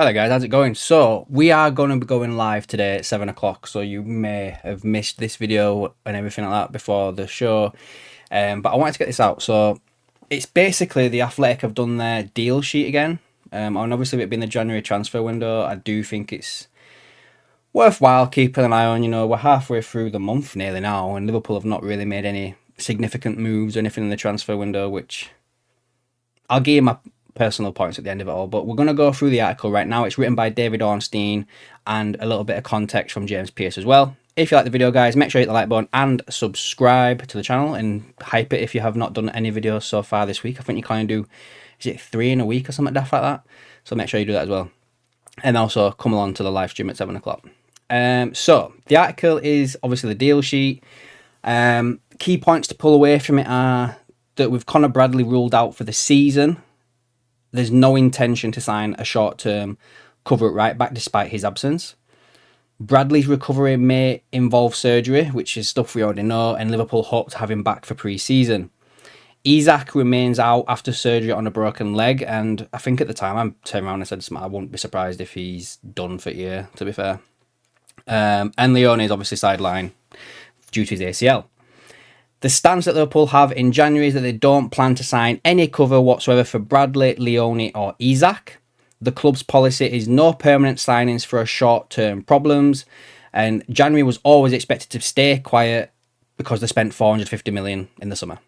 Hello guys, how's it going? So we are going to be going live today at 7 o'clock, so you may have missed this video and everything like that before the show, but I wanted to get this out. So it's basically the Athletic have done their deal sheet again, and obviously with it being the January transfer window, I do think it's worthwhile keeping an eye on. We're halfway through the month nearly now, and Liverpool have not really made any significant moves or anything in the transfer window, which I'll give you my personal points at the end of it all, but we're going to go through the article right now. It's written by David Ornstein and a little bit of context from James Pearce as well. If you like the video, guys, make sure you hit the like button and subscribe to the channel and hype it if you have not done any videos so far this week. I think you kind of do, is it 3 in a week or something daft like that? So make sure you do that as well. And also come along to the live stream at 7 o'clock. So the article is obviously the deal sheet. Key points to pull away from it are that with Conor Bradley ruled out for the season, there's no intention to sign a short-term cover at right back despite his absence. Bradley's recovery may involve surgery, which is stuff we already know, and Liverpool hope to have him back for pre-season. Isak remains out after surgery on a broken leg, and I think at the time I turned around and said I wouldn't be surprised if he's done for a year, to be fair. And Leone is obviously sidelined due to his ACL. The stance that Liverpool have in January is that they don't plan to sign any cover whatsoever for Bradley, Leone or Isak. The club's policy is no permanent signings for short-term problems, and January was always expected to stay quiet because they spent 450 million in the summer.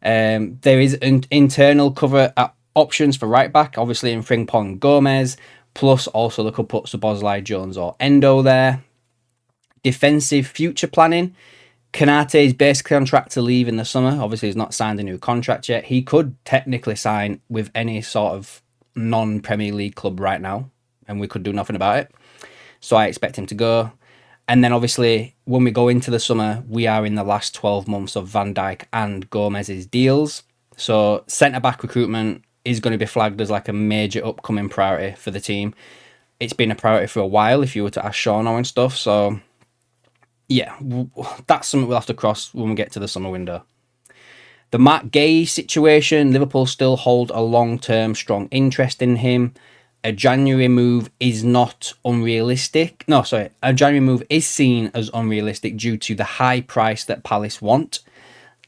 There is an internal cover options for right back, obviously in Frimpong Gomez, plus also they could put Szoboszlai, Jones or Endo there. Defensive future planning. Konate is basically on track to leave in the summer. Obviously, he's not signed a new contract yet. He could technically sign with any sort of non-Premier League club right now, and we could do nothing about it. So I expect him to go. And then obviously, when we go into the summer, we are in the last 12 months of Van Dijk and Gomez's deals. So centre-back recruitment is going to be flagged as like a major upcoming priority for the team. It's been a priority for a while if you were to ask Sean and stuff, so yeah, that's something we'll have to cross when we get to the summer window. The Matt Gay situation, Liverpool still hold a long-term strong interest in him. A January move is not unrealistic. A January move is seen as unrealistic due to the high price that Palace want,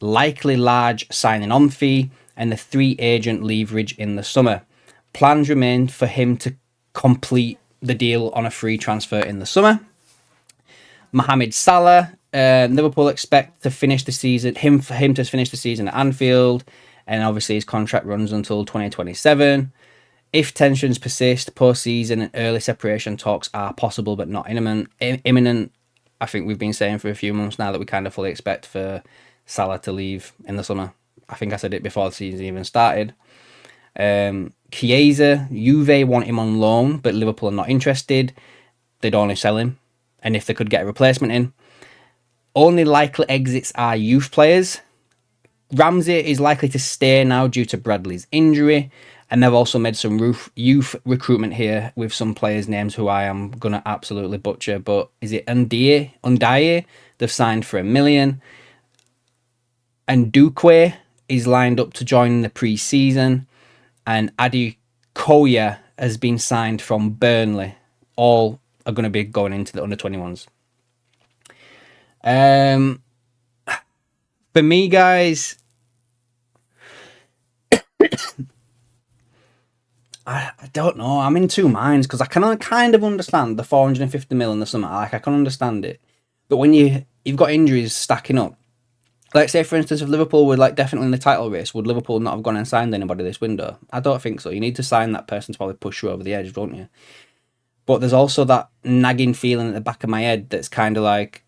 likely large signing on fee, and the 3-agent leverage in the summer. Plans remain for him to complete the deal on a free transfer in the summer. Mohamed Salah, Liverpool expect to finish the season, him to finish the season at Anfield, and obviously his contract runs until 2027. If tensions persist, post-season and early separation talks are possible but not imminent. I think we've been saying for a few months now that we kind of fully expect for Salah to leave in the summer. I think I said it before the season even started. Chiesa, Juve want him on loan, but Liverpool are not interested. They'd only sell him. And if they could get a replacement in. Only likely exits are youth players. Ramsey is likely to stay now due to Bradley's injury. And they've also made some youth recruitment here with some players' names who I am going to absolutely butcher. But is it Undaye? They've signed for $1 million. And Duque is lined up to join the pre-season. And Adi Koya has been signed from Burnley. All are going to be going into the under-21s. For me, guys, I don't know. I'm in two minds because I can kind of understand the 450 mil in the summer. Like, I can understand it. But when you've got injuries stacking up, like say for instance, if Liverpool were like definitely in the title race, would Liverpool not have gone and signed anybody this window? I don't think so. You need to sign that person to probably push you over the edge, don't you? But there's also that nagging feeling at the back of my head that's kind of like,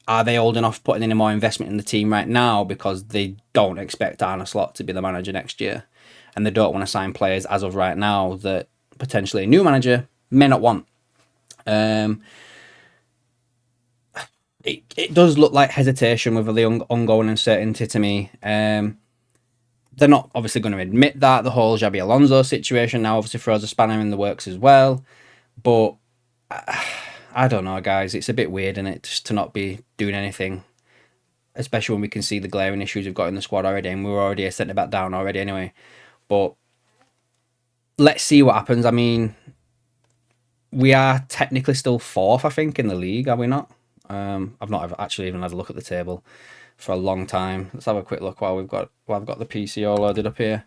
are they old enough putting any more investment in the team right now because they don't expect Arne Slot to be the manager next year? And they don't want to sign players as of right now that potentially a new manager may not want. It does look like hesitation with the ongoing uncertainty to me. They're not obviously going to admit that. The whole Xabi Alonso situation now obviously throws a spanner in the works as well. But I don't know, guys. It's a bit weird, isn't it, just to not be doing anything, especially when we can see the glaring issues we've got in the squad already, and we're already a centre back down already anyway. But let's see what happens. I mean, we are technically still fourth, I think, in the league, are we not? I've not actually even had a look at the table for a long time. Let's have a quick look while I've got the PC all loaded up here.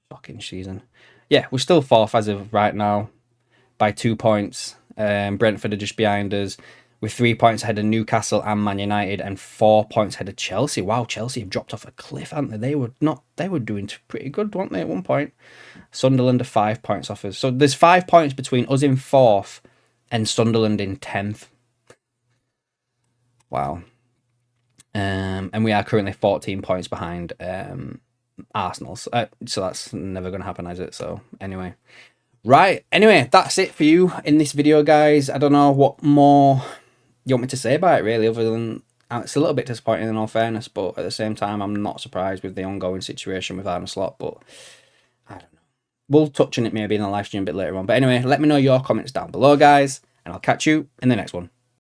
Fucking season. Yeah, we're still fourth as of right now by 2 points. Brentford are just behind us with 3 points ahead of Newcastle and Man United, and 4 points ahead of Chelsea. Wow, Chelsea have dropped off a cliff, haven't they? They were doing pretty good, weren't they, at one point? Sunderland are 5 points off us. So there's 5 points between us in fourth and Sunderland in 10th. Wow. And we are currently 14 points behind Arsenal. So that's never going to happen, is it? So anyway. Right. Anyway, that's it for you in this video, guys. I don't know what more you want me to say about it, really, other than it's a little bit disappointing in all fairness, but at the same time, I'm not surprised with the ongoing situation with Arne Slot, but I don't know. We'll touch on it maybe in the live stream a bit later on. But anyway, let me know your comments down below, guys, and I'll catch you in the next one.